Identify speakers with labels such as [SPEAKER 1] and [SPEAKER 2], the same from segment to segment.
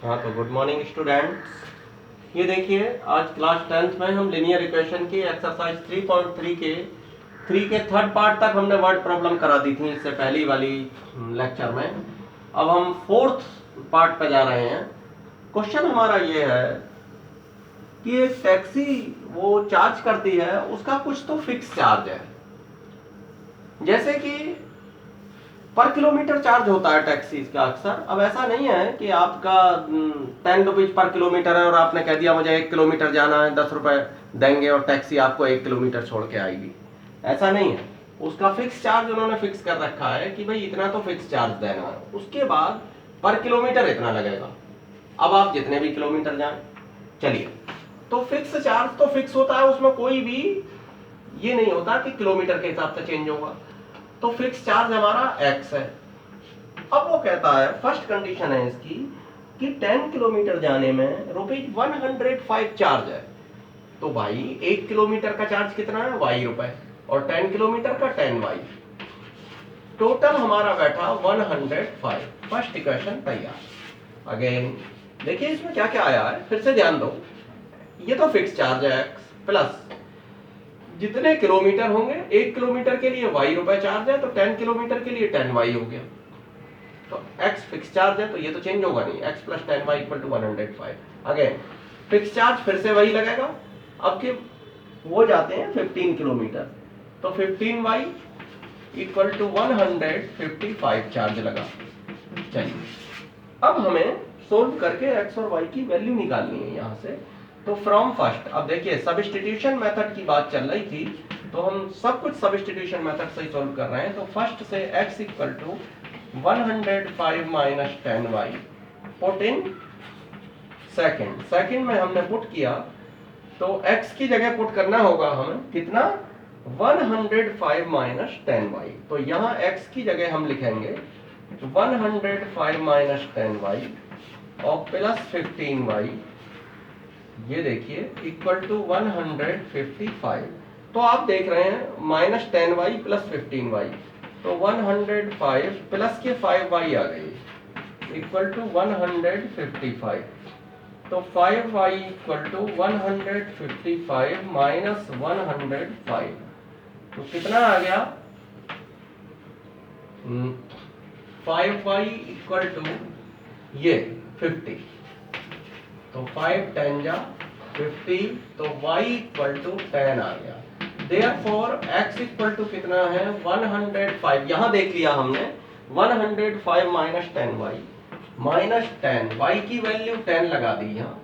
[SPEAKER 1] हाँ तो good morning students. ये देखिए आज क्लास 10th में हम लीनियर इक्वेशन की एक्सरसाइज 3.3 के थर्ड पार्ट तक हमने वर्ड प्रॉब्लम करा दी थी इससे पहली वाली लेक्चर में। अब हम फोर्थ पार्ट पे जा रहे हैं। क्वेश्चन हमारा ये है कि एक टैक्सी वो चार्ज करती है, उसका कुछ तो फिक्स चार्ज है, जैसे कि पर किलोमीटर चार्ज होता है टैक्सी का अक्सर। अब ऐसा नहीं है कि आपका 10 रुपीज पर किलोमीटर है और आपने कह दिया मुझे 1 किलोमीटर जाना है, 10 रुपए देंगे और टैक्सी आपको 1 किलोमीटर छोड़ के आएगी। ऐसा नहीं है, उसका फिक्स चार्ज उन्होंने फिक्स कर रखा है कि भाई इतना तो फिक्स चार्ज देना है, उसके बाद पर किलोमीटर इतना लगेगा। अब आप जितने भी किलोमीटर जाए चलिए, तो फिक्स चार्ज तो फिक्स होता है, उसमें कोई भी ये नहीं होता कि किलोमीटर के हिसाब से चेंज होगा। तो फिक्स चार्ज हमारा x है। अब वो कहता है, फर्स्ट कंडीशन है इसकी कि 10 किलोमीटर जाने में ₹105 चार्ज है। तो भाई 1 किलोमीटर का चार्ज कितना है, y रुपए, और 10 किलोमीटर का 10y। टोटल हमारा बैठा 105। फर्स्ट इक्वेशन तैयार। अगेन देखिए इसमें क्या क्या आया है, फिर से ध्यान दो। ये तो फिक्स चार्ज है x प्लस जितने किलोमीटर होंगे, 1 किलोमीटर के लिए y रुपए चार्ज है, तो 10 किलोमीटर के लिए 10y हो गया। तो x फिक्स चार्ज है तो ये तो चेंज होगा नहीं, x plus 10y equal to 105। Again fix charge फिर से वही लगेगा। अब के वो जाते हैं 15 किलोमीटर, तो 15y इक्वल टू 155 चार्ज लगा। चलिए अब हमें सोल्व करके x और y की वैल्यू निकालनी है यहाँ से। तो फ्रॉम फर्स्ट, अब देखिए सब्स्टिट्यूशन मेथड की बात चल रही थी, तो हम सब कुछ सब्स्टिट्यूशन मेथड से ही सोल्व कर रहे हैं। तो फर्स्ट से x equal to 105 minus 10y put in second में हमने पुट किया, तो x की जगह पुट करना होगा हमें कितना, 105 माइनस 10y। तो यहाँ x की जगह हम लिखेंगे 105 माइनस 10y और प्लस 15y, ये देखिए इक्वल टू 155। तो आप देख रहे हैं माइनस 10y प्लस 15y, तो 105 प्लस के 5y आ गई इक्वल टू 155। तो 5y इक्वल टू 155 माइनस 105, तो कितना आ गया, 5y इक्वल टू ये 50। तो 5 10 जा 50, तो y इक्वल टू 10 आ गया। Therefore x इक्वल टू कितना है, 105। यहां देख लिया हमने 105 माइनस 10y माइनस 10, y की वैल्यू 10 लगा दी यहाँ,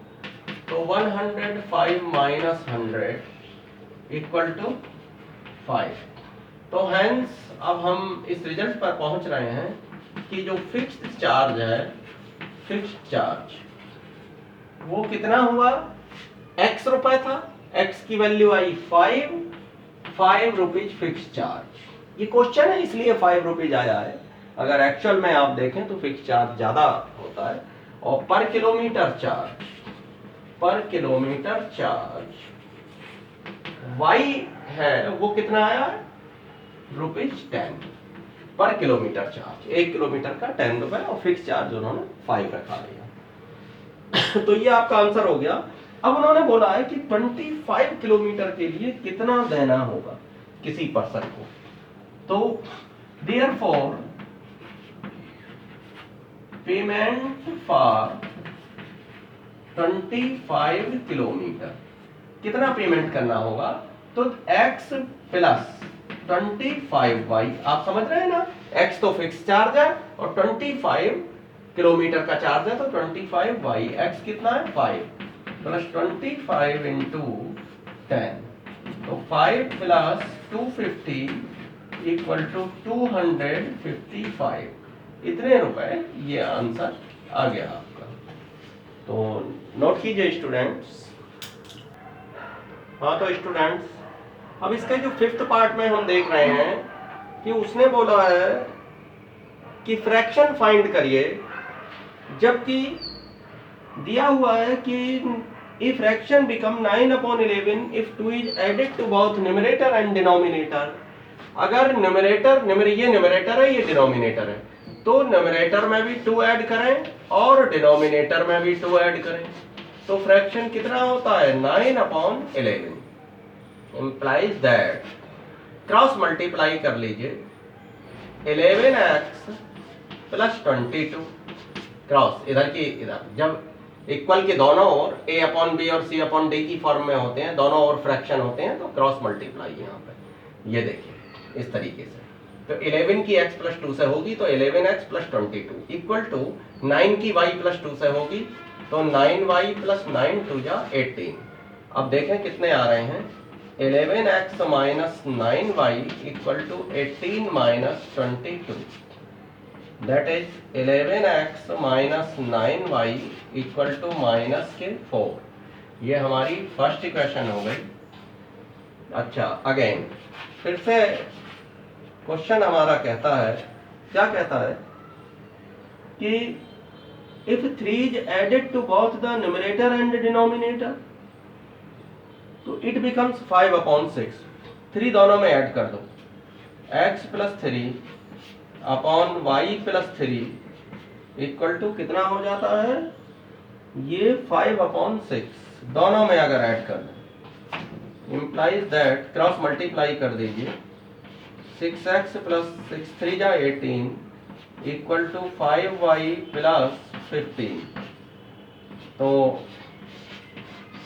[SPEAKER 1] तो 105 माइनस 100 इक्वल टू 5। तो हेंस अब हम इस रिजल्ट पर पहुंच रहे हैं कि जो फिक्स्ड चार्ज है, फिक्स्ड चार्ज वो कितना हुआ, x रुपए था, x की वैल्यू आई 5 रुपीज फिक्स चार्ज। ये क्वेश्चन है इसलिए 5 रुपीज आया है, अगर एक्चुअल में आप देखें तो फिक्स चार्ज ज्यादा होता है। और पर किलोमीटर चार्ज y है वो कितना आया, ₹10 पर किलोमीटर चार्ज। 1 किलोमीटर का 10 रुपए और फिक्स चार्ज उन्होंने 5 रखा दिया। तो ये आपका आंसर हो गया। अब उन्होंने बोला है कि 25 किलोमीटर के लिए कितना देना होगा किसी पर्सन को। तो देयरफॉर पेमेंट फॉर 25 किलोमीटर कितना पेमेंट करना होगा, तो x प्लस 25y। आप समझ रहे हैं ना, x तो फिक्स चार्ज है और 25 किलोमीटर का चार्ज है, तो 25y, x कितना है 5 प्लस 25 इंटू 10, तो 5 प्लस 250 इक्वल टू 255। इतने रुपए, ये आंसर आ गया आपका। तो नोट कीजिए स्टूडेंट्स। हाँ तो स्टूडेंट्स अब इसका जो फिफ्थ पार्ट में हम देख रहे हैं कि उसने बोला है कि फ्रैक्शन फाइंड करिए, जबकि दिया हुआ है कि if fraction become 9/11 if 2 is added to both numerator and denominator। अगर न्यूमरेटर ये न्यूमरेटर है, ये डिनोमिनेटर है, तो न्यूमरेटर में भी 2 ऐड करें और डिनोमिनेटर में भी 2 ऐड करें, तो फ्रैक्शन कितना होता है 9/11, इंप्लाइज दैट, क्रॉस मल्टीप्लाई कर लीजिए 11x प्लस 22, क्रॉस इधर की इधर, जब इक्वल के दोनों ओर a/b और c/d की फॉर्म में होते हैं, दोनों ओर फ्रैक्शन होते हैं, तो क्रॉस मल्टीप्लाई यहाँ पे ये देखिए इस तरीके से। तो 11 की x प्लस 2 से होगी तो 11x प्लस 22 इक्वल टू 9 की y प्लस 2 से होगी तो 9y प्लस 9 2 जा 18। अब देखें कितने आ रहे हैं, 11x minus 9y equal to 18 minus 22, that is 11x minus 9y equal to minus के 4। ये हमारी फर्स्ट इक्वेशन हो गई। अच्छा, अगेन फिर से क्वेश्चन हमारा कहता है, क्या कहता है कि if 3 is added to both the numerator and denominator तो इट बिकम्स 5/6। 3 दोनों में ऐड कर दो, x plus 3 upon y plus 3 equal to कितना हो जाता है, ये 5/6 दोनों में अगर ऐड कर दो, इंप्लाइज दैट, क्रॉस मल्टीप्लाई कर दीजिए, 6x प्लस 6 3 जा 18 इक्वल टू 5y प्लस 15, तो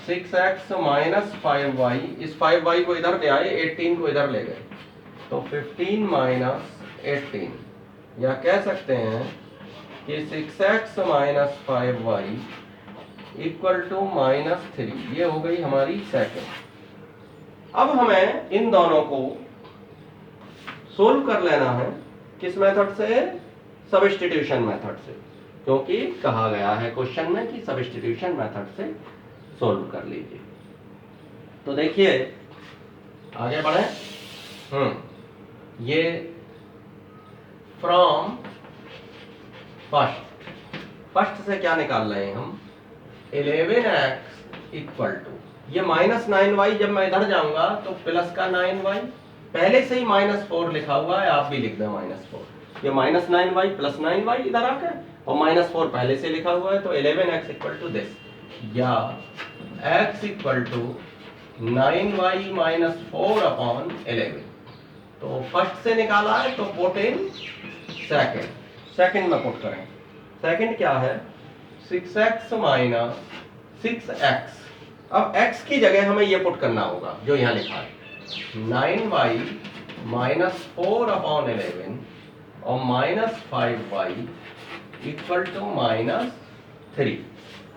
[SPEAKER 1] 6x माइनस 5y, इस 5y को इधर ले आए, 18 को इधर ले गए, तो 15 माइनस 18, या कह सकते हैं कि 6x minus 5y equal to minus 3, ये हो गई हमारी सेकंड। अब हमें इन दोनों को सोल्व कर लेना है, किस मेथड से, सब्स्टिट्यूशन मेथड से, क्योंकि कहा गया है क्वेश्चन में कि सब्स्टिट्यूशन मेथड से सोल्व कर लीजिए। तो देखिए आगे बढ़े, ये फ्रॉम फर्स्ट से क्या निकाल रहे हैं हम, 11x इक्वल टू, ये माइनस 9y, जब मैं इधर जाऊंगा तो प्लस का 9y, पहले से ही -4 लिखा हुआ है, आप भी लिख दें -4, ये माइनस 9y प्लस 9y इधर आके, और -4 पहले से लिखा हुआ है, तो 11x इक्वल टू दिस, या x equal to 9y minus 4 upon 11। तो फर्स्ट से निकाला है तो पुट इन सेकंड में पुट करें। सेकंड क्या है, 6x माइनस 6x, अब x की जगह हमें ये पुट करना होगा जो यहाँ लिखा है, 9y माइनस 4 अपॉन 11 और minus 5y equal to minus 3।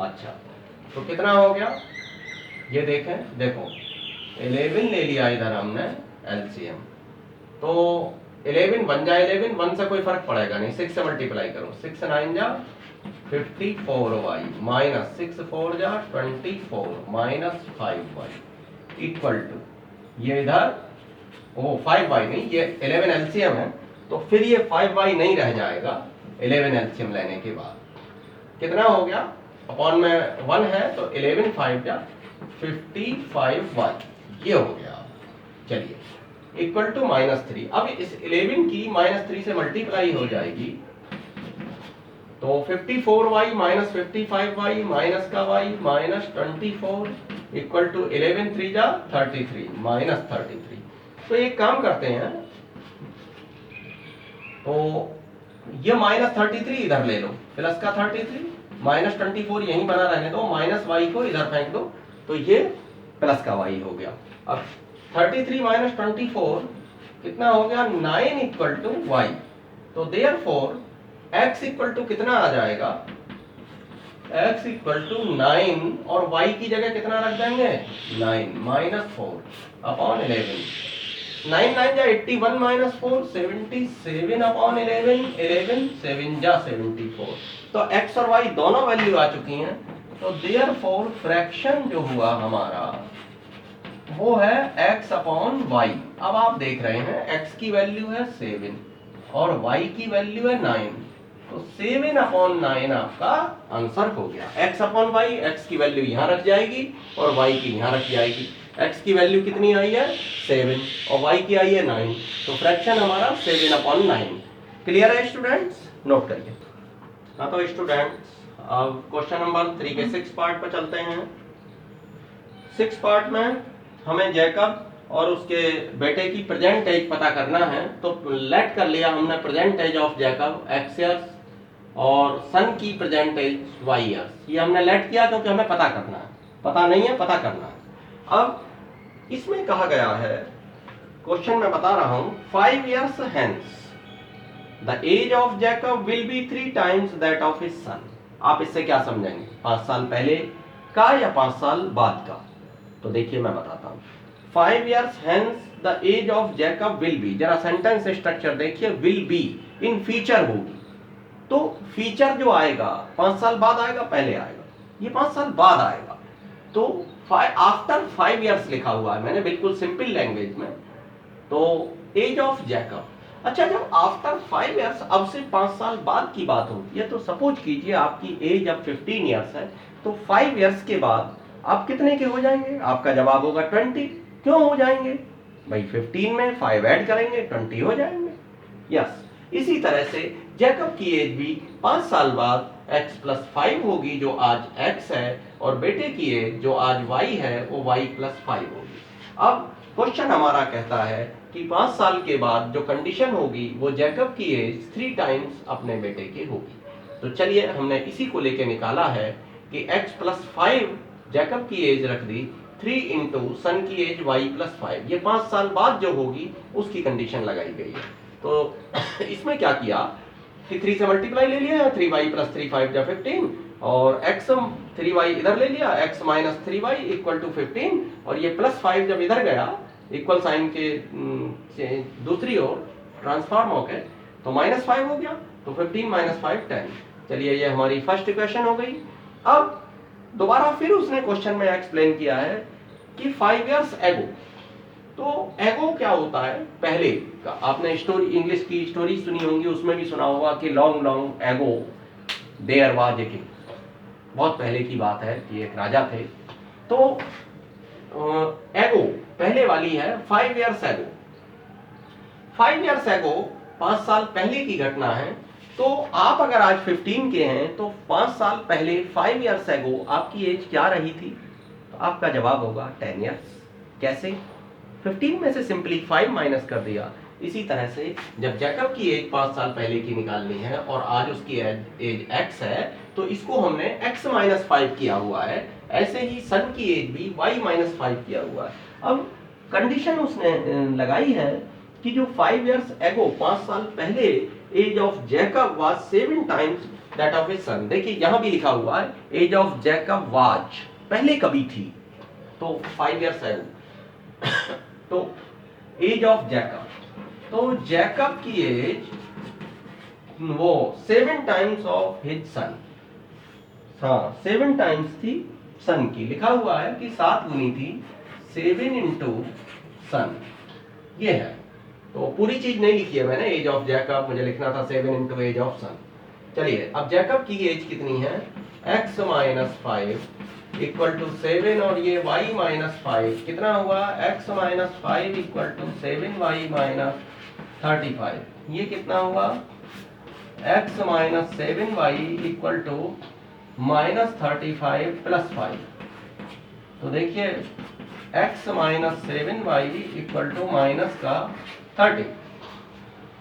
[SPEAKER 1] अच्छा, तो कितना हो गया, ये देखें, देखो 11 ले लिया इधर हमने एलसीएम, तो 11 बन जाए 11, 1 से कोई फर्क पड़ेगा नहीं, 6 से मल्टीप्लाई करो, 6 9 जा 54y माइनस 6 4 जा 24 माइनस 5y इक्वल टू, ये इधर 5y नहीं, ये 11 एलसीएम है, तो फिर ये 5y नहीं रह जाएगा 11 एलसीएम लेने के बाद, कितना हो गया, अपॉन में 1 है तो 11 5 जा 55y, ये हो गया। चलिए इक्वल टू -3, अब इस 11 की -3 से मल्टीप्लाई हो जाएगी, तो 54y माइनस 55y माइनस का y माइनस 24 इक्वल टू 11 3 जा 33 माइनस 33। तो एक काम करते हैं, तो ये माइनस 33 इधर ले लो, प्लस का 33 माइनस 24 यहीं बना रहने दो, माइनस y को इधर फेंक दो, तो ये प्लस का y हो गया। अब 33 माइनस 24 कितना हो गया, 9 इक्वल टू y, तो देयरफॉर x इक्वल टू कितना आ जाएगा, x इक्वल टू 9 और y की जगह कितना रख देंगे 9 माइनस 4 अपॉन 11, 9 9 जा 81 माइनस 4 77 अपॉन 11, 11 7 जा 74। तो x और y दोनों वैल्यू आ चुकी हैं, तो देयरफॉर फ्रैक्शन जो हुआ हमारा वो है x अपॉन y। अब आप देख रहे हैं x की वैल्यू है 7 और y की वैल्यू है 9, तो 7 अपॉन 9 आपका आंसर हो गया। x अपॉन y, x की वैल्यू यहाँ रख जाएगी और y की यहाँ रख जाएगी। x की वैल्यू कितनी आई है 7 और y की आई है 9, तो फ्रैक्शन हमारा 7 अपॉन 9। क्लियर है स्टूडेंट्स? नोट करिए। हाँ तो स्टूडेंट्स, अब क्वेश्चन नंबर 3 के 6 पार्ट पर चलते हैं। 6 पार्ट में हमें जैकब और उसके बेटे की प्रेजेंट एज पता करना है। तो लेट कर लिया हमने present age of Jacob x years और सन की प्रेजेंट एज y ईयर्स। ये हमने लेट किया क्योंकि हमें पता करना है, पता नहीं है, पता करना है। अब इसमें कहा गया है, क्वेश्चन में बता रहा हूं, 5 years hence the age of Jacob will be 3 times that of his son। आप इससे क्या समझेंगे, 5 साल पहले का या 5 साल बाद का? तो देखिए मैं बताता हूं। 5 years hence the age of Jacob will be, जरा सेंटेंस स्ट्रक्चर देखिए, will be इन फ्यूचर होगी। तो फीचर जो आएगा 5 साल बाद आएगा, पहले आएगा, ये 5 साल बाद आएगा। तो आफ्टर 5 years लिखा हुआ है मैंने बिल्कुल सिंपल लैंग्वेज में। तो एज ऑफ जैकब, अच्छा जब आफ्टर 5 years, अब से 5 साल बाद की बात होती है, तो सपोज कीजिए आपकी एज अब 15 years है, तो 5 years के बाद आप कितने के हो जाएंगे? आपका जवाब होगा 20। क्यों हो जाएंगे भाई? 15 में 5 ऐड करेंगे 20 हो जाएंगे। यस, इसी तरह से जैकब की एज भी 5 साल बाद x + 5 होगी, जो आज x है, और बेटे की एज जो आज y है वो y + 5 होगी। अब क्वेश्चन हमारा कहता है कि 5 साल के बाद जो कंडीशन होगी वो जैकब की एज 3 टाइम्स अपने बेटे की होगी। तो चलिए हमने इसी को लेके निकाला है कि x + 5 जैकब की एज रख दी, 3 इंटू सन की एज y + 5, ये 5 साल बाद जो होगी उसकी कंडीशन लगाई गई है। तो इसमें क्या किया कि 3 से मल्टीप्लाई ले लिया, 3y + 3 5 = 15, और x 3y इधर ले लिया, x - 3y = 15, और ये +5 जब इधर गया इक्वल साइन के दूसरी ओर ट्रांसफॉर्म होकर तो -5 हो गया, तो 15 - 5 10। चलिए ये हमारी फर्स्ट इक्वेशन हो गई। अब दोबारा फिर उसने क्वेश्चन में एक्सप्लेन किया है कि 5 years ago, तो एगो क्या होता है पहले का? आपने स्टोरी, इंग्लिश की स्टोरी सुनी होंगी, उसमें भी सुना होगा कि long long ago there was a king. बहुत पहले की बात है कि एक राजा थे। तो एगो पहले वाली है 5 years ago। 5 years ago 5 साल पहले की घटना है। तो आप अगर आज 15 के हैं तो 5 साल पहले 5 years ago आपकी एज क्या रही थी? तो आपका जवाब होगा 10 years। कैसे? 15 में से सिंपली 5 माइनस कर दिया। इसी तरह से जब जैकब की एज 5 साल पहले की निकालनी है और आज उसकी एज x है, तो इसको हमने x - 5 किया हुआ है। ऐसे ही सन की एज भी y - 5 किया हुआ है। अब कंडीशन उसने लगाई है कि जो 5 years ago 5 साल पहले age of Jacob was 7 times that of his son. देखिए यहां भी लिखा हुआ है एज ऑफ जैकब वाज, पहले कभी थी, तो 5 years ago तो एज ऑफ जैकब, तो जैकब की एज वो 7 टाइम्स ऑफ हिज सन। हाँ 7 टाइम्स थी सन की, लिखा हुआ है कि 7 गुनी थी, 7 इंटू सन, ये है। तो पूरी चीज नहीं लिखी है मैंने, एज ऑफ जैकब मुझे लिखना था 7 इंटू एज ऑफ सन। चलिए अब जैकब की एज कितनी है? x - 5 = 7, और ये y - 5 कितना हुआ? x - 5 = 7y - 35, ये कितना हुआ? x - 7y = -35 + 5। तो देखिए x - 7y = -30।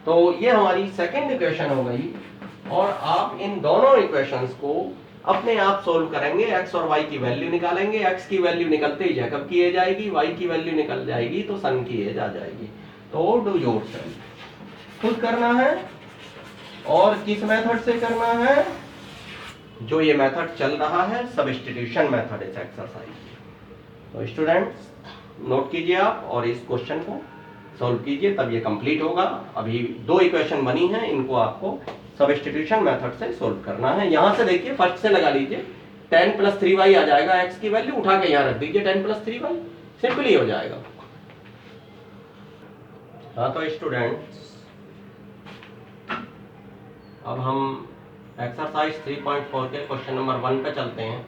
[SPEAKER 1] तो ये हमारी सेकंड इक्वेशन हो गई, और आप इन दोनों इक्वेशंस को अपने आप सोल्व करेंगे, x और y की वैल्यू निकालेंगे। x की वैल्यू निकलते ही जैकब की एज आएगी, y की वैल्यू निकल जाएगी तो सन की एज आ जाएगी। तो डू योरसेल्फ, खुद करना है। और किस मेथड से करना है? जो ये मेथड चल रहा है, सब्स्टिट्यूशन मेथड इस एक्सरसाइज। तो स्टूडेंट्स नोट कीजिए आप और इस क्वेश्चन को सॉल्व कीजिए, तब ये कंप्लीट होगा। अभी 2 इक्वेशन बनी हैं, इनको आपको सब्स्टिट्यूशन मेथड से सॉल्व करना है। यहां से देखिए फर्स्ट से लगा लीजिए, 10 + 3y आ जाएगा, x की वैल्यू उठा के यहां रख दीजिए, 10 + 3y, सिंपली हो जाएगा। हाँ तो स्टूडेंट्स अब हम एक्सरसाइज 3.4 के क्वेश्चन नंबर 1 पे चलते हैं।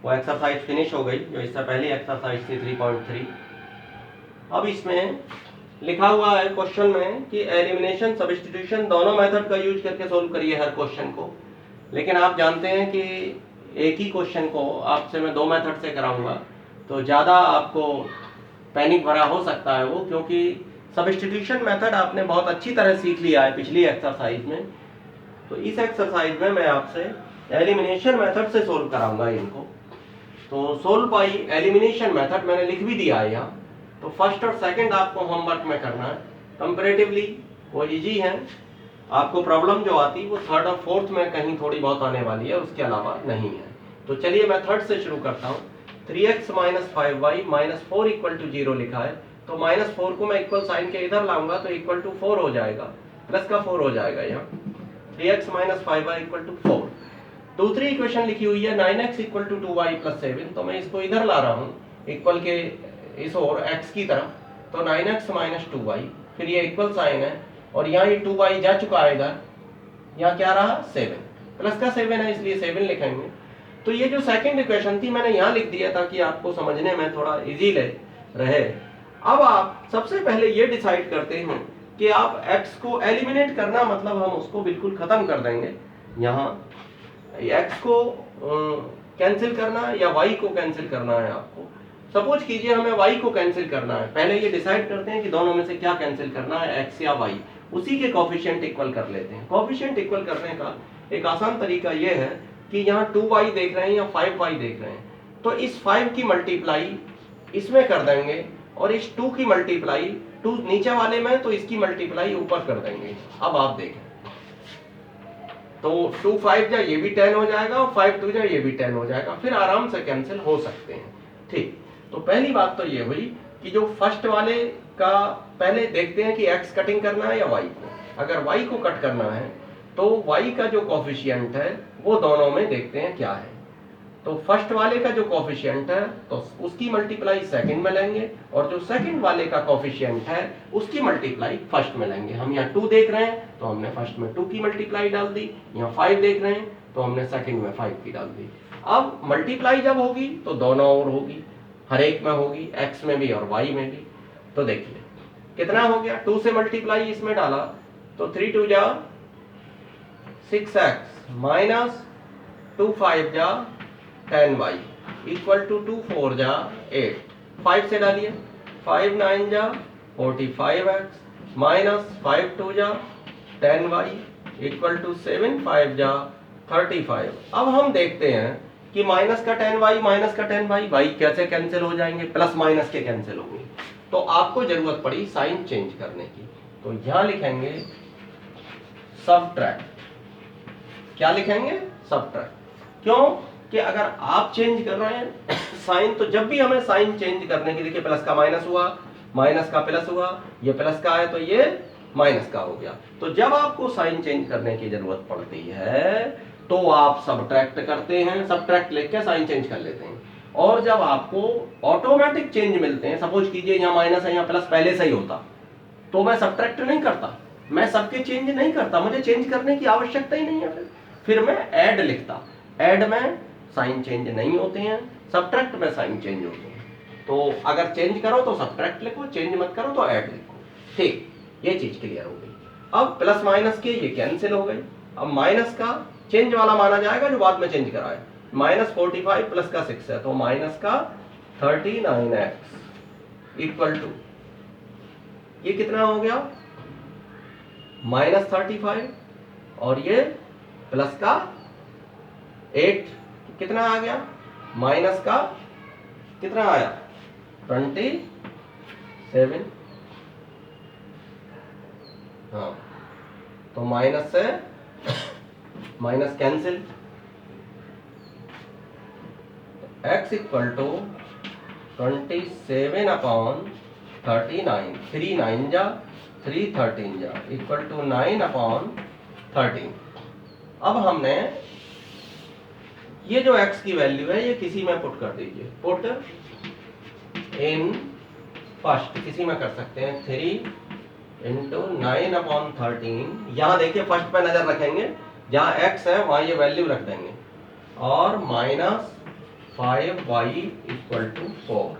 [SPEAKER 1] वो एक्सरसाइज फिनिश हो गई जो इससे पहले एक्सरसाइज थी 3.3। अब इसमें लिखा हुआ है क्वेश्चन में कि एलिमिनेशन सब्स्टिट्यूशन दोनों मेथड का यूज करके सोल्व करिए हर क्वेश्चन को, लेकिन आप जानते हैं कि एक ही क्वेश्चन को आपसे मैं 2 मेथड से कराऊंगा तो ज़्यादा आपको पैनिक भरा हो सकता है वो, क्योंकि सब्स्टिट्यूशन मेथड आपने बहुत अच्छी तरह सीख लिया है पिछली एक्सरसाइज में। तो इस एक्सरसाइज में मैं आपसे एलिमिनेशन मेथड से सोल्व कराऊंगा इनको। तो सोल्व बाई एलिमिनेशन मेथड मैंने लिख भी दिया है यहाँ। तो फर्स्ट और सेकंड आपको होमवर्क में करना है, कंपैरेटिवली वो इजी है। आपको प्रॉब्लम जो आती है वो थर्ड और फोर्थ में कहीं थोड़ी बहुत आने वाली है, उसके अलावा नहीं है। तो चलिए मैं थर्ड से शुरू करता हूँ। 3x - 5y - 4 = 0 लिखा है, तो -4 को मैं इक्वल साइन के इधर लाऊंगा तो इक्वल टू 4 हो जाएगा, प्लस का 4 हो जाएगा यहाँ। 3x - 5y = 4। दूसरी इक्वेशन लिखी हुई है 9x = 2y + 7, तो मैं इसको इधर ला रहा हूँ इक्वल के इस और x की तरफ, तो 9x - 2y, फिर ये इक्वल साइन है और यहाँ ये 2y जा चुका है इधर, यहाँ क्या रहा 7, प्लस का 7 है इसलिए 7 लिखेंगे। तो ये जो सेकंड इक्वेशन थी मैंने यहाँ लिख दिया ताकि आपको समझने में थोड़ा इजी रहे। अब आप सबसे पहले ये डिसाइड करते हैं कि आप x को एलिमिनेट करना मतलब हम उसको बिल्कुल खत्म कर देंगे, यहाँ x को कैंसिल करना या y को कैंसिल करना है आपको। सपोज कीजिए हमें y को कैंसिल करना है, पहले ये डिसाइड करते हैं कि दोनों में से क्या कैंसिल करना है, x या y। उसी के कोफिशिएंट इक्वल कर लेते हैं। कोफिशिएंट इक्वल करने का एक आसान तरीका ये है कि यहाँ 2y देख रहे हैं या 5y देख रहे हैं, तो इस 5 की मल्टीप्लाई इसमें कर देंगे और इस 2 की मल्टीप्लाई 2 नीचे वाले में, तो इसकी मल्टीप्लाई ऊपर कर देंगे। अब आप देखें तो 2 5 जा ये भी 10 हो जाएगा और 5 2 जा ये भी 10 हो जाएगा, फिर आराम से कैंसिल हो सकते हैं। ठीक, तो पहली बात तो ये हुई कि जो फर्स्ट वाले का पहले देखते हैं कि x कटिंग करना है या y को। अगर y को कट करना है तो y का जो कोफिशिएंट है वो दोनों में देखते हैं क्या है। तो फर्स्ट वाले का जो कोफिशिएंट है तो उसकी मल्टीप्लाई सेकंड में लेंगे, और जो सेकंड वाले का कोफिशिएंट है उसकी मल्टीप्लाई फर्स्ट में लेंगे। हम यहाँ 2 देख रहे हैं तो हमने फर्स्ट में 2 की मल्टीप्लाई डाल दी, यहाँ 5 देख रहे हैं तो हमने सेकंड में 5 की डाल दी। अब मल्टीप्लाई जब होगी तो दोनों और होगी, हर एक में होगी, x में भी और y में भी। तो देखिए कितना हो गया, 2 से मल्टीप्लाई इसमें डाला तो 3 2 जा 6x माइनस 2 5 जा 10y इक्वल टू 2 4 जा 8, 5 से डालिए 5 9 जा 45x माइनस 5 2 जा 10y इक्वल टू 7 5 जा 35। अब हम देखते हैं कि माइनस का 10y माइनस का 10y y कैसे कैंसिल हो जाएंगे, प्लस माइनस के कैंसिल होंगे। तो आपको जरूरत पड़ी साइन चेंज करने की, तो यहां लिखेंगे सबट्रैक्ट। क्या लिखेंगे, सबट्रैक्ट। क्यों कि अगर आप चेंज कर रहे हैं साइन, तो जब भी हमें साइन चेंज करने की, देखिए प्लस का माइनस हुआ, माइनस का प्लस हुआ, ये प्लस का है तो ये माइनस का हो गया। तो जब आपको साइन चेंज करने की जरूरत पड़ती है तो आप सबट्रैक्ट करते हैं, सबट्रैक्ट लेके साइन चेंज कर लेते हैं। और जब आपको ऑटोमेटिक चेंज मिलते हैं, सपोज कीजिए यहाँ माइनस है यहाँ प्लस पहले से ही होता, तो मैं सबट्रैक्ट नहीं करता, मैं सबके चेंज नहीं करता, मुझे चेंज करने की आवश्यकता ही नहीं है। फिर मैं ऐड लिखता, ऐड में साइन चेंज नहीं होते हैं, सबट्रैक्ट में साइन चेंज होते हैं। तो अगर चेंज करो तो सबट्रैक्ट लिखो, चेंज मत करो तो ऐड लिखो। ठीक, ये चीज क्लियर हो गई। अब प्लस माइनस के ये कैंसिल हो गई। अब माइनस का चेंज वाला माना जाएगा जो बाद में चेंज करा है, माइनस 45 प्लस का 6 है तो माइनस का 39x इक्वल टू ये कितना हो गया, माइनस 35 और ये प्लस का 8 कितना आ गया, माइनस का कितना आया 27। हाँ, तो माइनस से minus cancel, x equal to 27/39, 3 9 जा 3 13 जा इक्वल टू 9/13। अब हमने ये जो x की वैल्यू है ये किसी में पुट कर दीजिए, पुट इन फर्स्ट, किसी में कर सकते हैं 3 इंटू 9/13। यहाँ देखिए फर्स्ट पे नजर रखेंगे, जहाँ x है वहां ये वैल्यू रख देंगे, और minus 5y equal to 4,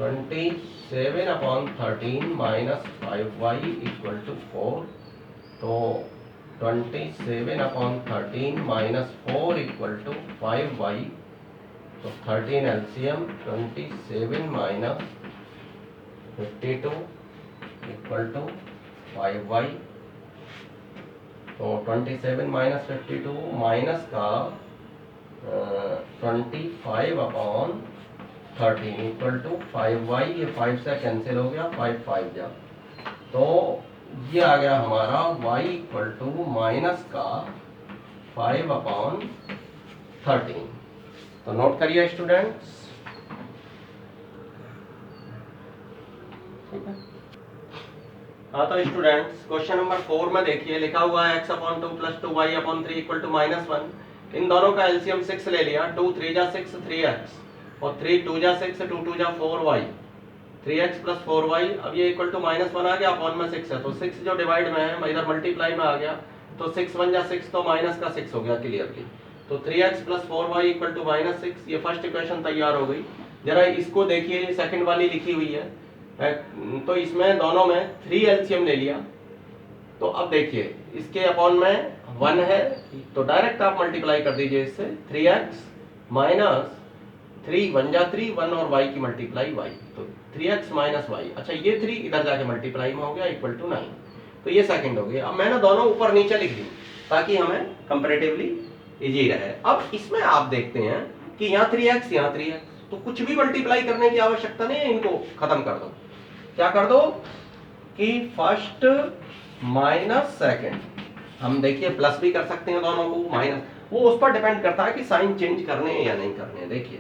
[SPEAKER 1] 27/13 minus 5y equal to 4। तो 27/13 माइनस 4 इक्वल टू 5y। तो 13 LCM 27 minus 52 equal to 5y। तो 27 माइनस 52 माइनस का 25/13 इक्वल टू 5y। ये 5 से कैंसिल हो गया, 5 5 जा। तो ये आ गया हमारा y इक्वल टू माइनस का 5/13। तो नोट करिए स्टूडेंट्स, ठीक है। हाँ तो स्टूडेंट्स क्वेश्चन नंबर 4 में देखिए लिखा हुआ है x/2 plus 2y/3 equal to -1। इन दोनों का एलसीएम 6 ले लिया। 2 3 जा 6 3x और 3 2 जा 6 2 2 जा 4y। 3x plus 4y। अब ये इक्वल टू -1 आ गया, अपॉन में 6 है तो 6 जो डिवाइड में है इधर मल्टीप्लाई में आ गया। तो 6 1 जा 6 तो माइनस का 6 हो गया क्लियरली। तो 3x plus 4y equal to -6। ये फर्स्ट इक्वेशन तैयार हो गई। जरा इसको देखिए, सेकंड वाली लिखी हुई है। तो इसमें दोनों में 3 एलसीएम ले लिया। तो अब देखिए इसके अपॉन में 1 है तो डायरेक्ट आप मल्टीप्लाई कर दीजिए इससे। 3x माइनस 3 1 जा 3 1 और y की मल्टीप्लाई y। तो 3x माइनस y। अच्छा ये 3 इधर जाके मल्टीप्लाई में हो गया इक्वल टू 9। तो ये सेकंड हो गया। अब मैंने दोनों ऊपर नीचे लिख दी ताकि हमें कंपैरेटिवली इजी रहे। अब इसमें आप देखते हैं कि यहाँ 3x यहाँ 3x, तो कुछ भी मल्टीप्लाई करने की आवश्यकता नहीं है, इनको खत्म कर दो। क्या कर दो कि फर्स्ट माइनस सेकंड, हम देखिए प्लस भी कर सकते हैं दोनों को, माइनस, वो उस पर डिपेंड करता है कि साइन चेंज करने हैं या नहीं करने हैं। देखिए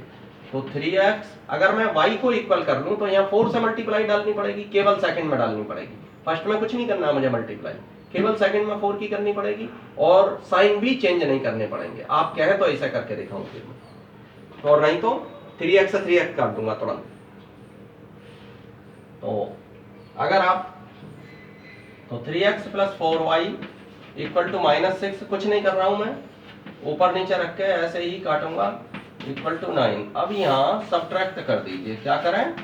[SPEAKER 1] तो 3x अगर मैं y को इक्वल कर लूं तो यहाँ 4 से मल्टीप्लाई डालनी पड़ेगी, केवल सेकंड में डालनी पड़ेगी। फर्स्ट में कुछ नहीं करना है मुझे मल्टीप्लाई, केवल सेकंड में 4 की करनी पड़ेगी और साइन भी चेंज नहीं करने पड़ेंगे। आप कहें तो ऐसा करके दिखाऊं फिर मैं, और नहीं तो 3x से 3x काट दूंगा तुरंत। तो अगर आप तो 3x plus 4y equal to -6, कुछ नहीं कर रहा हूं मैं, ऊपर नीचे रख के ऐसे ही काटूंगा, इक्वल टू 9। अब यहाँ सब्ट्रैक्ट कर दीजिए। क्या करें?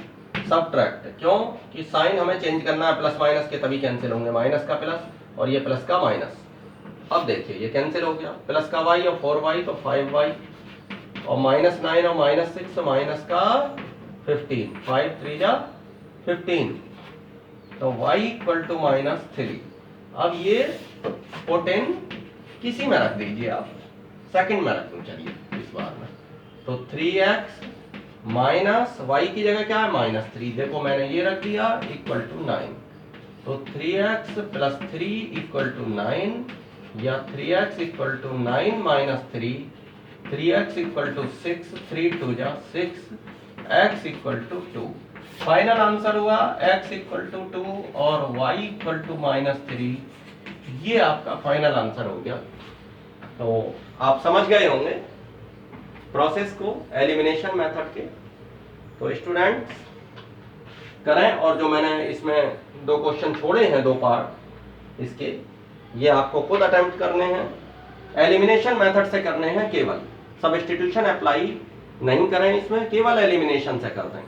[SPEAKER 1] सब्ट्रैक्ट। क्यों कि साइन हमें चेंज करना है, प्लस माइनस के तभी कैंसिल होंगे, माइनस का प्लस और ये प्लस का माइनस। अब देखिए ये कैंसिल हो गया, प्लस का y और 4y तो 5y और -9 और -6 तो माइनस का 15, 5 3 जा 15, तो y इक्वल टू -3। अब ये 14 किसी में रख दीजिए आप, सेकंड में रख दूं चलिए इस बार में। तो 3x माइनस y की जगह क्या है -3, देखो मैंने ये रख दिया इक्वल टू 9। तो 3x प्लस 3 इक्वल टू 9 या 3x equal to 9 minus 3, 3x equal to 6, 3 2 जा 6, x equal to 2। Final answer हुआ x इक्वल टू 2 और y इक्वल टू -3। ये आपका फाइनल आंसर हो गया। तो आप समझ गए होंगे प्रोसेस को एलिमिनेशन मेथड के। तो स्टूडेंट्स करें, और जो मैंने इसमें 2 क्वेश्चन छोड़े हैं, 2 पार्ट इसके, ये आपको खुद अटेम्प्ट करने हैं, एलिमिनेशन मेथड से करने हैं केवल। सब्स्टिट्यूशन अप्लाई नहीं करें इसमें, केवल एलिमिनेशन से कर दें।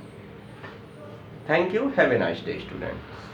[SPEAKER 1] Thank you, have a nice day students.